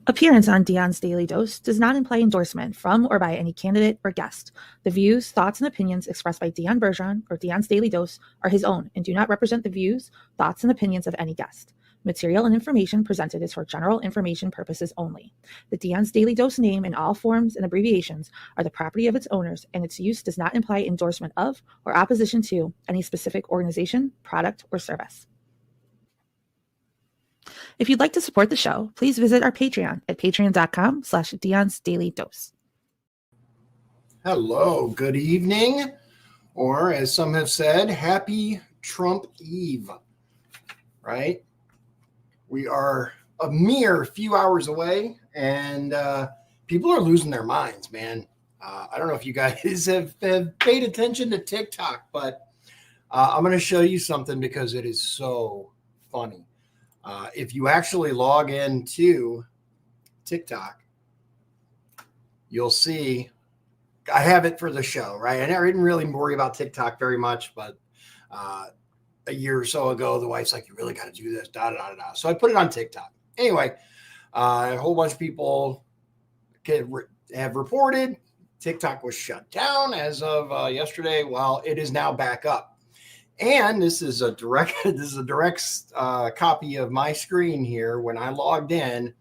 Appearance on Dion's Daily Dose does not imply endorsement from or by any candidate or guest. The views, thoughts, and opinions expressed by Dion Bergeron or Dion's Daily Dose are his own and do not represent the views, thoughts, and opinions of any guest. Material and information presented is for general information purposes only. The Dion's Daily Dose name in all forms and abbreviations are the property of its owners, and its use does not imply endorsement of or opposition to any specific organization, product, or service. If you'd like to support the show, please visit our Patreon at patreon.com/Dion's Daily Dose. Hello, good evening, or as some have said, happy Trump Eve, right? We are a mere few hours away, and people are losing their minds, man. I don't know if you guys have paid attention to TikTok, but I'm going to show you something because it is so funny. If you actually log into TikTok, you'll see I have it for the show, right? I didn't really worry about TikTok very much, but a year or so ago, the wife's like, you really got to do this, da, da, da, da. So I put it on TikTok. Anyway, a whole bunch of people have reported TikTok was shut down as of yesterday. Well, it is now back up. And this is a direct copy of my screen here when I logged in,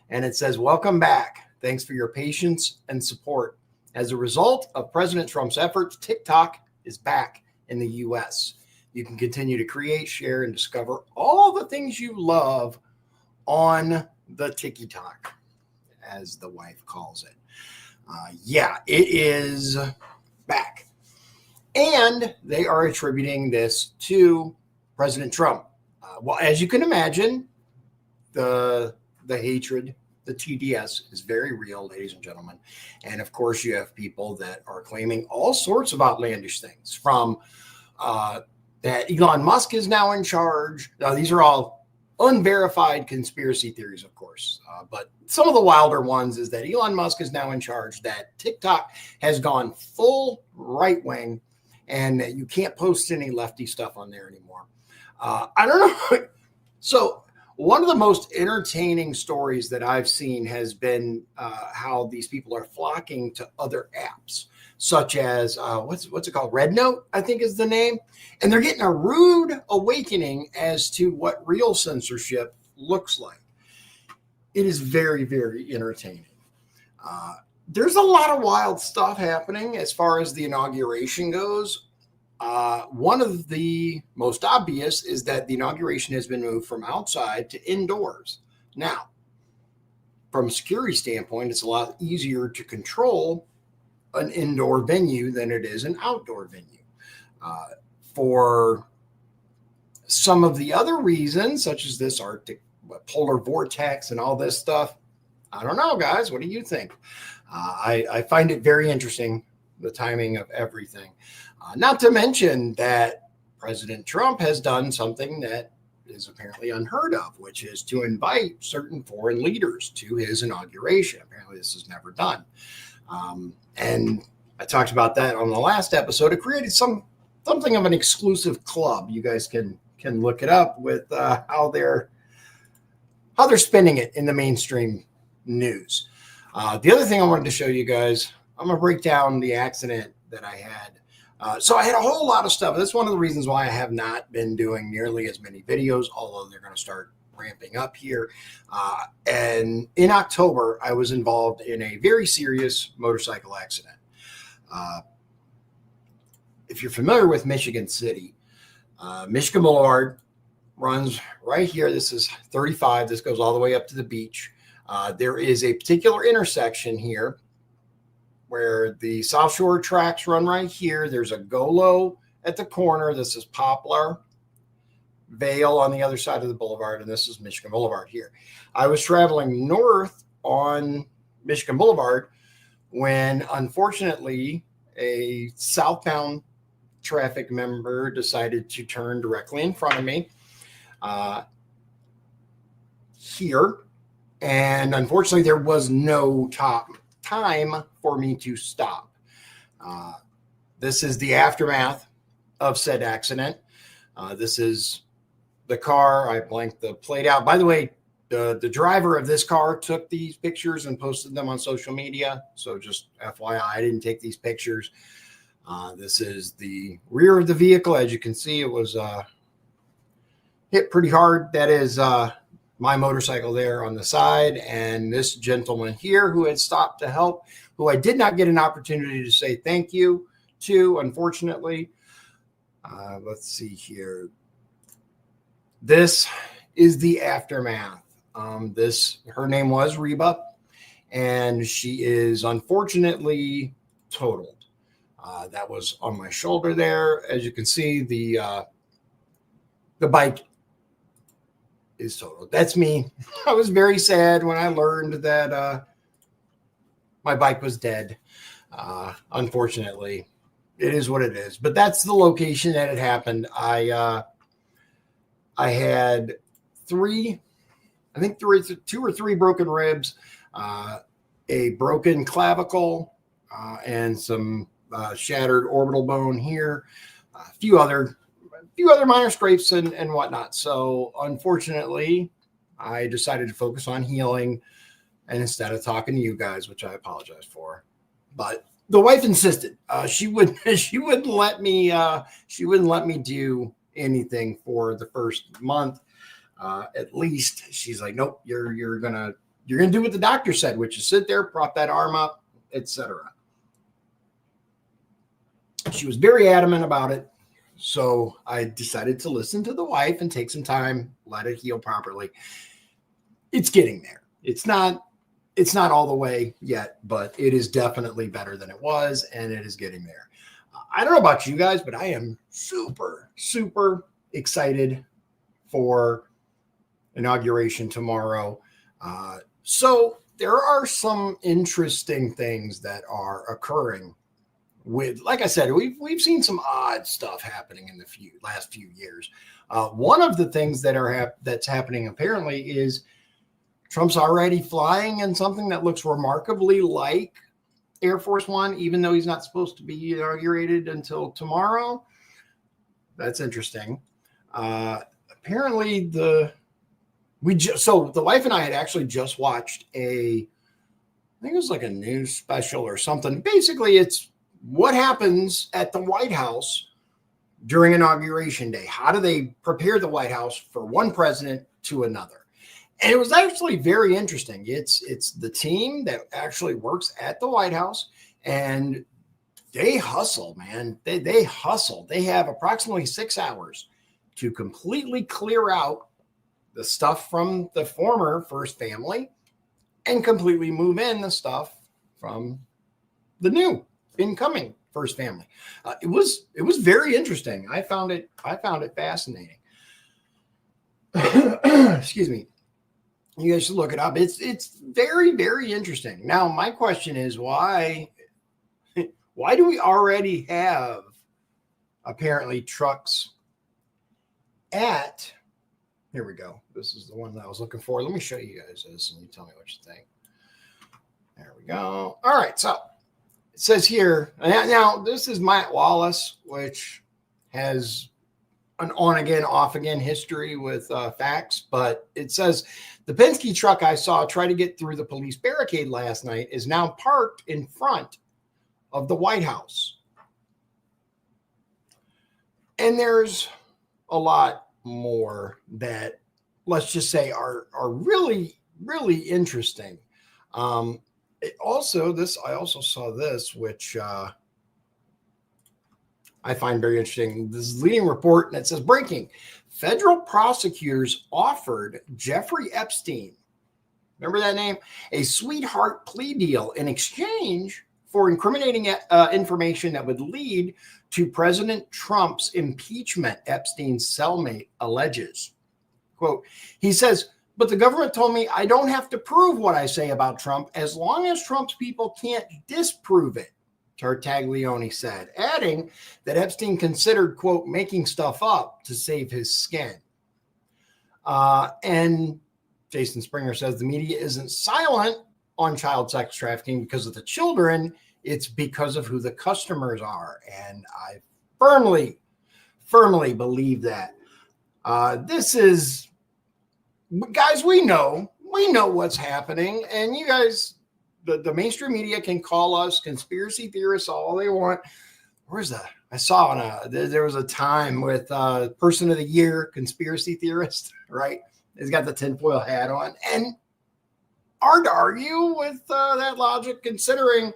and it says, welcome back. Thanks for your patience and support. As a result of President Trump's efforts, TikTok is back in the U.S. You can continue to create, share, and discover all the things you love on the TikTok, as the wife calls it. It is back. And they are attributing this to President Trump. Well, as you can imagine, the hatred, the TDS is very real, ladies and gentlemen. And of course, you have people that are claiming all sorts of outlandish things, from that Elon Musk is now in charge. Now, these are all unverified conspiracy theories, of course. But some of the wilder ones is that Elon Musk is now in charge, that TikTok has gone full right wing, and you can't post any lefty stuff on there anymore. I don't know. So one of the most entertaining stories that I've seen has been how these people are flocking to other apps, such as what's it called? Red Note, I think is the name. And they're getting a rude awakening as to what real censorship looks like. It is very, very entertaining. There's a lot of wild stuff happening as far as the inauguration goes. One of the most obvious is that the inauguration has been moved from outside to indoors. Now, from a security standpoint, it's a lot easier to control an indoor venue than it is an outdoor venue. For some of the other reasons, such as this Arctic polar vortex and all this stuff, I don't know, guys. What do you think? I find it very interesting, the timing of everything. Not to mention that President Trump has done something that is apparently unheard of, which is to invite certain foreign leaders to his inauguration. Apparently, this is never done. And I talked about that on the last episode. It created something of an exclusive club. You guys can look it up with how they're spinning it in the mainstream news. The other thing I wanted to show you guys, I'm going to break down the accident that I had. So I had a whole lot of stuff. That's one of the reasons why I have not been doing nearly as many videos, although they're going to start ramping up here. And in October, I was involved in a very serious motorcycle accident. If you're familiar with Michigan City, Michigan Boulevard runs right here. This is 35. This goes all the way up to the beach. There is a particular intersection here where the South Shore tracks run right here. There's a Golo at the corner. This is Poplar Vale on the other side of the boulevard, and this is Michigan Boulevard here. I was traveling north on Michigan Boulevard when, unfortunately, a southbound traffic member decided to turn directly in front of me here. And unfortunately, there was no time for me to stop. This is the aftermath of said accident. This is the car. I blanked the plate out. By the way, The driver of this car took these pictures and posted them on social media. So just FYI, I didn't take these pictures. This is the rear of the vehicle. As you can see, it was hit pretty hard. That is my motorcycle there on the side. And this gentleman here who had stopped to help, who I did not get an opportunity to say thank you to, unfortunately. Let's see here. This is the aftermath. Her name was Reba, and she is unfortunately totaled. That was on my shoulder there. As you can see, the bike is totaled. That's me. I was very sad when I learned that my bike was dead. Unfortunately, it is what it is. But that's the location that it happened. I had two or three broken ribs, a broken clavicle, and some shattered orbital bone here, a few other minor scrapes and whatnot. So unfortunately, I decided to focus on healing, and instead of talking to you guys, which I apologize for. But the wife insisted. She wouldn't let me do anything for the first month. At least she's like, nope, you're gonna do what the doctor said, which is sit there, prop that arm up, etc. She was very adamant about it. So I decided to listen to the wife and take some time, let it heal properly. It's getting there. It's not all the way yet, but it is definitely better than it was, and it is getting there. I don't know about you guys, but I am super, super excited for inauguration tomorrow. So there are some interesting things that are occurring with, like I said, we've seen some odd stuff happening in the last few years. One of the things that's happening apparently is Trump's already flying in something that looks remarkably like Air Force One, even though he's not supposed to be inaugurated until tomorrow. That's interesting. Apparently so the wife and I had actually just watched I think it was like a news special or something. Basically, it's what happens at the White House during Inauguration Day. How do they prepare the White House for one president to another? And it was actually very interesting. It's the team that actually works at the White House, and they hustle, man. They hustle. They have approximately 6 hours to completely clear out the stuff from the former first family and completely move in the stuff from the new incoming first family. It was very interesting. I found it fascinating. Excuse me. You guys should look it up. It's very, very interesting. Now, my question is why do we already have apparently trucks at, here we go. This is the one that I was looking for. Let me show you guys this and you tell me what you think. There we go. All right. So it says here, now this is Matt Wallace, which has an on again, off again history with facts, but it says the Penske truck I saw try to get through the police barricade last night is now parked in front of the White House. And there's a lot more that, let's just say, are really, really interesting. I also saw this, which I find very interesting. This is leading report, and it says breaking. Federal prosecutors offered Jeffrey Epstein, remember that name, a sweetheart plea deal in exchange for incriminating information that would lead to President Trump's impeachment, Epstein's cellmate alleges. Quote, he says, but the government told me I don't have to prove what I say about Trump as long as Trump's people can't disprove it, Tartaglione said, adding that Epstein considered, quote, making stuff up to save his skin. And Jason Springer says the media isn't silent on child sex trafficking because of the children. It's because of who the customers are. And I firmly, firmly believe that. This is guys, we know what's happening, and you guys, the mainstream media can call us conspiracy theorists all they want. Where's that? I saw on there was a time with person of the year conspiracy theorist, right? He's got the tinfoil hat on, and hard to argue with that logic, considering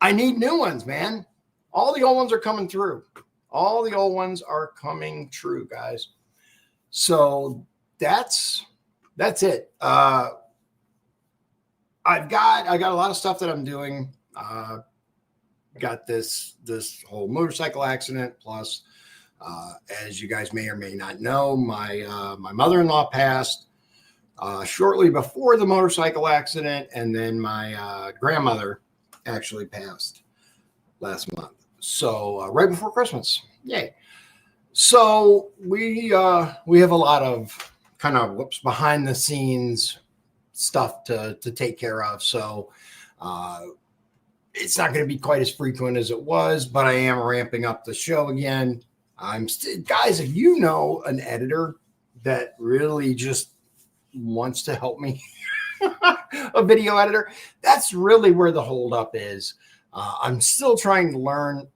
I need new ones, man. All the old ones are coming through. All the old ones are coming true, guys. So that's it. I got a lot of stuff that I'm doing. Got this whole motorcycle accident. Plus, as you guys may or may not know, my mother-in-law passed shortly before the motorcycle accident, and then my grandmother actually passed last month. So right before Christmas, yay! So we have a lot of kind of behind the scenes stuff to take care of. So it's not going to be quite as frequent as it was, but I am ramping up the show again. I'm still, guys, if you know an editor that really just wants to help me, a video editor, that's really where the holdup is. I'm still trying to learn.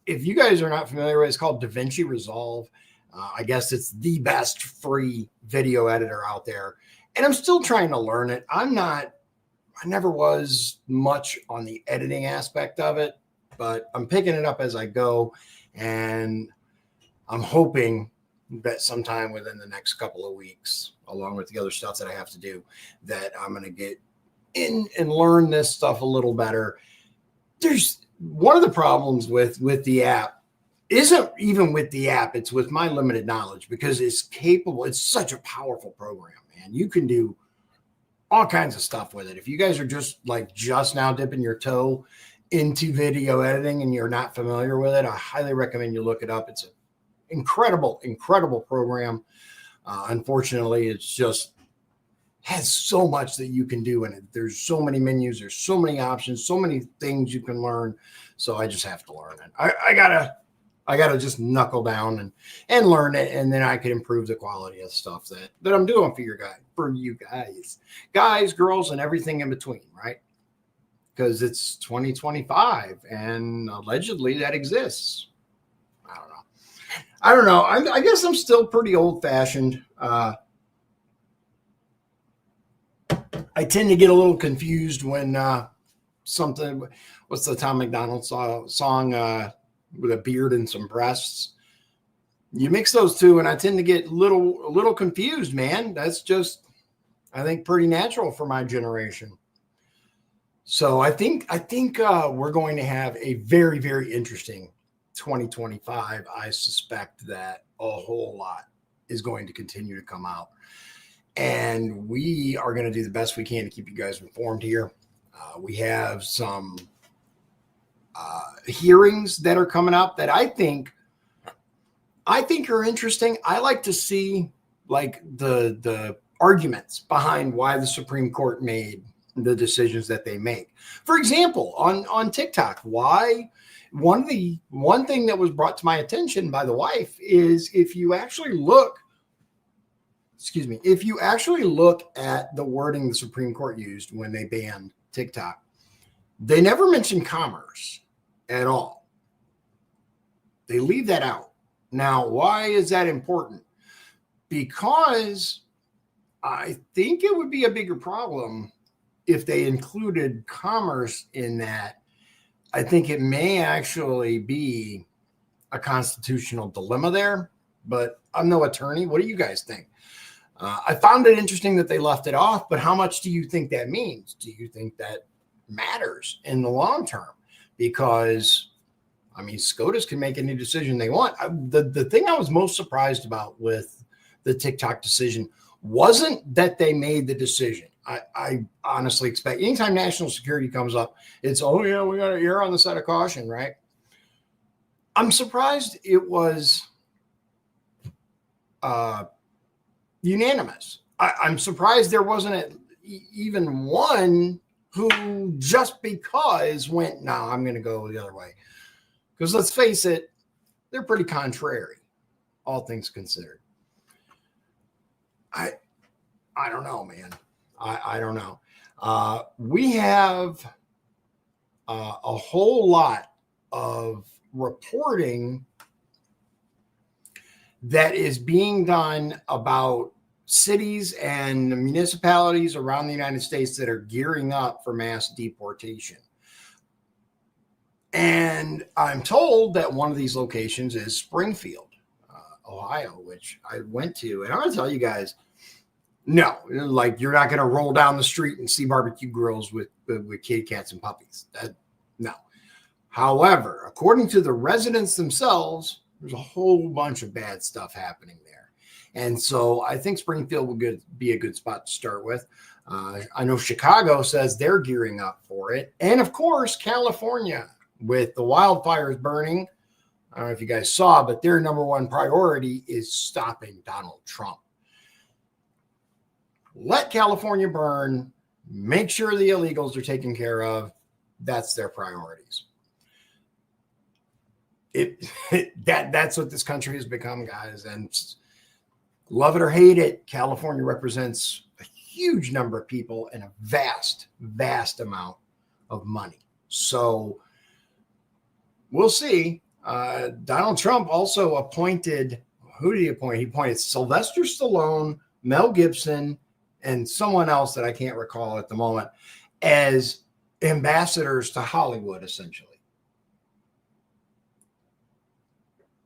If you guys are not familiar with it, it's called DaVinci Resolve. I guess it's the best free video editor out there. And I'm still trying to learn it. I never was much on the editing aspect of it, but I'm picking it up as I go. And I'm hoping that sometime within the next couple of weeks, along with the other stuff that I have to do, that I'm going to get in and learn this stuff a little better. There's one of the problems with the app isn't even with the app. It's with my limited knowledge, because it's capable. It's such a powerful program, man. You can do all kinds of stuff with it. If you guys are just now dipping your toe into video editing and you're not familiar with it, I highly recommend you look it up. It's an incredible program. Unfortunately, it's just has so much that you can do in it. There's so many menus, there's so many options, so many things you can learn. So I just have to learn it. I gotta just knuckle down and learn it, and then I can improve the quality of stuff that I'm doing for you guys, girls, and everything in between, right? Because it's 2025 and allegedly that exists. I don't know. I guess I'm still pretty old fashioned. I tend to get a little confused when what's the Tom McDonald song with a beard and some breasts? You mix those two, and I tend to get a little confused, man. That's just, I think, pretty natural for my generation. So I think we're going to have a very, very interesting 2025. I suspect that a whole lot is going to continue to come out. And we are going to do the best we can to keep you guys informed here. We have some hearings that are coming up that I think are interesting. I like to see the arguments behind why the Supreme Court made the decisions that they make. For example, on TikTok, why one thing that was brought to my attention by the wife is if you actually look at the wording the Supreme Court used when they banned TikTok, they never mention commerce at all. They leave that out. Now, why is that important? Because I think it would be a bigger problem if they included commerce in that. I think it may actually be a constitutional dilemma there, but I'm no attorney. What do you guys think? I found it interesting that they left it off, but how much do you think that means? Do you think that matters in the long term? Because, I mean, SCOTUS can make any decision they want. The thing I was most surprised about with the TikTok decision wasn't that they made the decision. I honestly expect anytime national security comes up, it's, oh, yeah, we got to err on the side of caution, right? I'm surprised it was unanimous. I'm surprised there wasn't even one who just because went, no, I'm going to go the other way. Because let's face it, they're pretty contrary, all things considered. I don't know, man. I don't know. We have a whole lot of reporting that is being done about cities and municipalities around the United States that are gearing up for mass deportation. And I'm told that one of these locations is Springfield, Ohio, which I went to. And I'm going to tell you guys, no, like you're not going to roll down the street and see barbecue grills with kitty cats and puppies. No. However, according to the residents themselves, there's a whole bunch of bad stuff happening there. And so I think Springfield would be a good spot to start with. I know Chicago says they're gearing up for it. And of course, California with the wildfires burning. I don't know if you guys saw, but their number one priority is stopping Donald Trump. Let California burn, make sure the illegals are taken care of. That's their priorities. That's what this country has become, guys. And love it or hate it, California represents a huge number of people and a vast, vast amount of money. So we'll see. Donald Trump also appointed, who did he appoint? He appointed Sylvester Stallone, Mel Gibson, and someone else that I can't recall at the moment as ambassadors to Hollywood, essentially.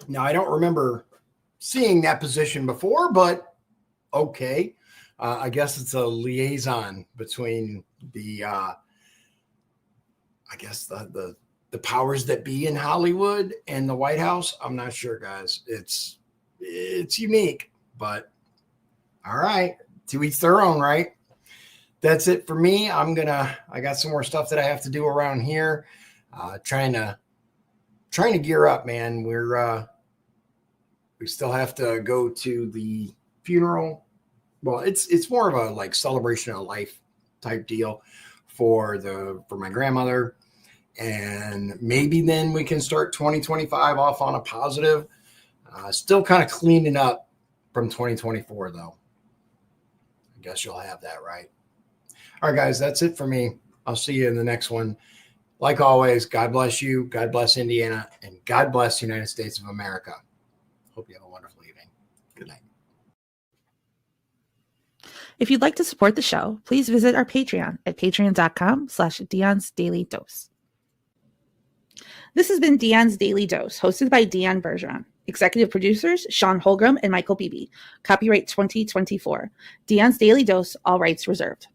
Now, I don't remember seeing that position before, but okay. I guess it's a liaison between the powers that be in Hollywood and the White House. I'm not sure, guys. It's unique, but all right. To each their own, right? That's it for me. I got some more stuff that I have to do around here. Trying to gear up, man. We still have to go to the funeral. Well, it's more of a like celebration of life type deal for my grandmother. And maybe then we can start 2025 off on a positive. Still kind of cleaning up from 2024 though. I guess you'll have that, right? All right, guys, that's it for me. I'll see you in the next one. Like always, God bless you, God bless Indiana, and God bless the United States of America. Hope you have a wonderful evening. Good night. If you'd like to support the show, please visit our Patreon at patreon.com/Deion's Daily Dose. This has been Deion's Daily Dose, hosted by Deion Bergeron. Executive producers, Sean Holgram and Michael Beebe. Copyright 2024. Deion's Daily Dose, all rights reserved.